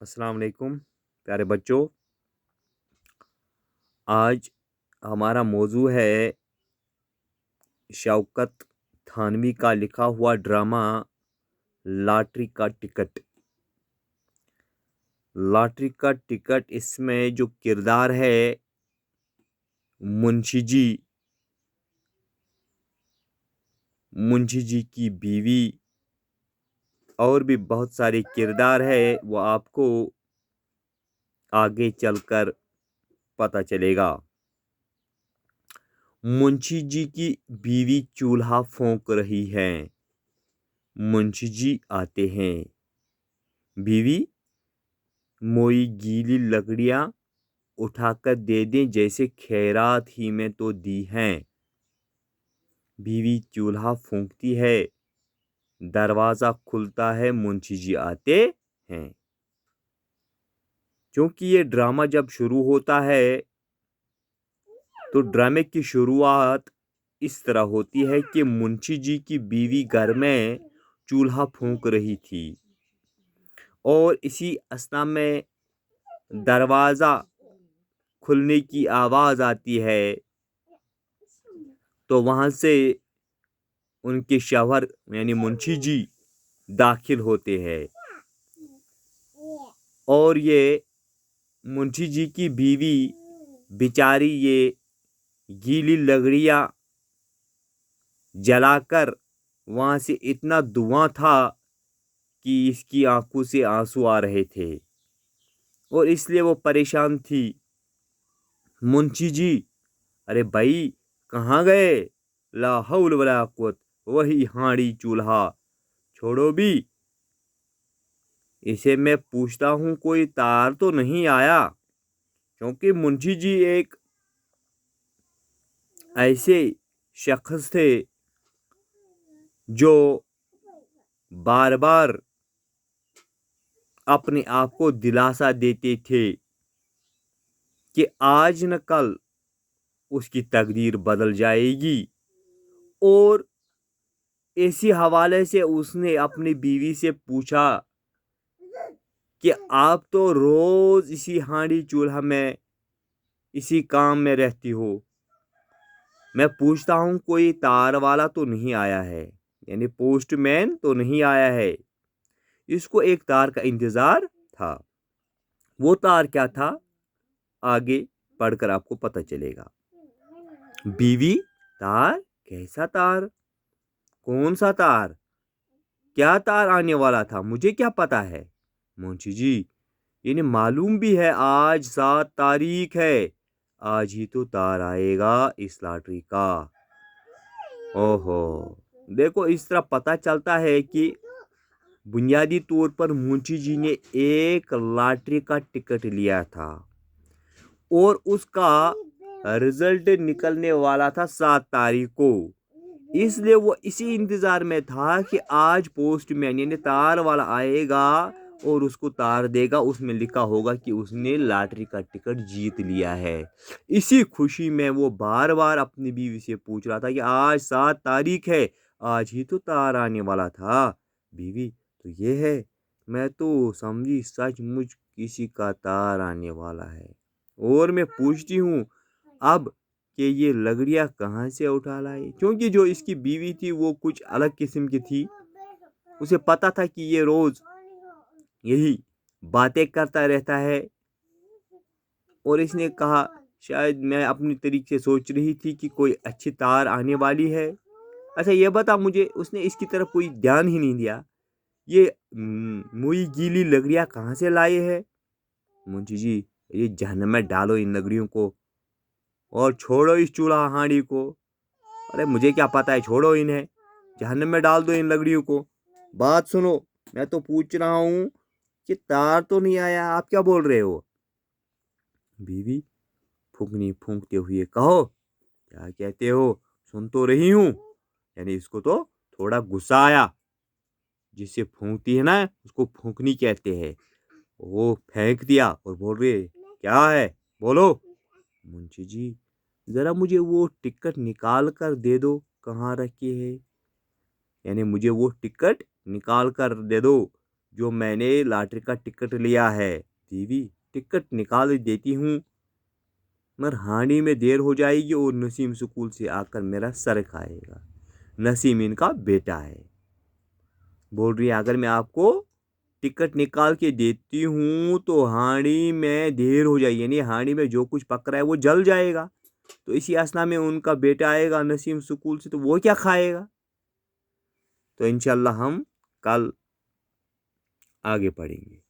अस्सलाम वालेकुम प्यारे बच्चों। आज हमारा मौजू है शौकत थानवी का लिखा हुआ ड्रामा लॉटरी का टिकट। लॉटरी का टिकट इसमें जो किरदार है मुंशी जी की बीवी और भी बहुत सारे किरदार है, वो आपको आगे चलकर पता चलेगा। मुंशी जी की बीवी चूल्हा फूंक रही है। मुंशी जी आते हैं। बीवी, मोई गीली लकड़ियां उठाकर दे दें, जैसे खैरात ही में तो दी हैं। बीवी चूल्हा फूंकती है। दरवाजा खुलता है, मुंशी जी आते हैं। क्योंकि ये ड्रामा जब शुरू होता है तो ड्रामे की शुरुआत इस तरह होती है कि मुंशी जी की बीवी घर में चूल्हा फूंक रही थी और इसी असना में दरवाजा खुलने की आवाज आती है। तो वहां से उनके शौहर यानी मुंशी जी दाखिल होते हैं और ये मुंशी जी की बीवी बेचारी ये गीली लकड़ियां जलाकर, वहां से इतना धुआं था कि इसकी आंखों से आंसू आ रहे थे और इसलिए वो परेशान थी। मुंशी जी, अरे भाई कहाँ गए? ला हौल वला कुव्वत, वही हांडी चूल्हा छोड़ो भी, इसे मैं पूछता हूँ कोई तार तो नहीं आया। क्योंकि मुंशी जी एक ऐसे शख्स थे जो बार बार अपने आप को दिलासा देते थे कि आज न कल उसकी तकदीर बदल जाएगी। और इसी हवाले से उसने अपनी बीवी से पूछा कि आप तो रोज इसी हांडी चूल्हा में इसी काम में रहती हो, मैं पूछता हूँ कोई तार वाला तो नहीं आया है, यानी पोस्टमैन तो नहीं आया है। इसको एक तार का इंतजार था। वो तार क्या था, आगे पढ़कर आपको पता चलेगा। बीवी, तार? कैसा तार? कौन सा तार? क्या तार आने वाला था, मुझे क्या पता है। मुंशी जी, इन्हें मालूम भी है आज 7 तारीख है, आज ही तो तार आएगा इस लॉटरी का। ओहो, देखो इस तरह पता चलता है कि बुनियादी तौर पर मुंशी जी ने एक लॉटरी का टिकट लिया था और उसका रिजल्ट निकलने वाला था 7 तारीख को। इसलिए वो इसी इंतजार में था कि आज पोस्टमैन यानी तार वाला आएगा और उसको तार देगा, उसमें लिखा होगा कि उसने लॉटरी का टिकट जीत लिया है। इसी खुशी में वो बार बार अपनी बीवी से पूछ रहा था कि आज 7 तारीख है, आज ही तो तार आने वाला था। बीवी, तो ये है, मैं तो समझी सचमुच किसी का तार आने वाला है। और मैं पूछती हूँ अब कि ये लकड़ियाँ कहाँ से उठा लाई, क्योंकि जो इसकी बीवी थी वो कुछ अलग किस्म की थी। उसे पता था कि ये रोज यही बातें करता रहता है और इसने कहा शायद मैं अपनी तरीके से सोच रही थी कि कोई अच्छी तार आने वाली है। अच्छा ये बता मुझे, उसने इसकी तरफ कोई ध्यान ही नहीं दिया। ये मुई गीली लकड़ियाँ कहाँ से लाए है? मुंशी जी, ये जहन्नम में डालो इन लकड़ियों को और छोड़ो इस चूल्हा हांडी को। अरे मुझे क्या पता है, छोड़ो इन्हें, जहन्नम में डाल दो इन लकड़ियों को। बात सुनो, मैं तो पूछ रहा हूँ कि तार तो नहीं आया, आप क्या बोल रहे हो? बीवी फूकनी फूंकते हुए, कहो क्या कहते हो, सुन तो रही हूँ। यानी इसको तो थोड़ा गुस्सा आया। जिससे फूंकती है ना उसको फूंकनी कहते हैं। वो फेंक दिया और बोल रहे क्या है, बोलो। मुंशी जी, जरा मुझे वो टिकट निकाल कर दे दो, कहाँ रखी है, यानी मुझे वो टिकट निकाल कर दे दो। جو میں نے لاٹری کا ٹکٹ لیا ہے بیوی ٹکٹ نکال دیتی ہوں مگر ہانڈی میں دیر ہو جائے گی اور نسیم سکول سے آ کر میرا سر کھائے گا. نسیم ان کا بیٹا ہے. بول رہی ہے اگر میں آپ کو ٹکٹ نکال کے دیتی ہوں تو ہانڈی میں دیر ہو جائے گی، یعنی ہانڈی میں جو کچھ پک رہا ہے وہ جل جائے گا. تو اسی اسنا میں ان کا بیٹا آئے گا نسیم سکول سے، تو وہ کیا کھائے گا؟ تو انشاءاللہ ہم کل آگے پڑھیں گے.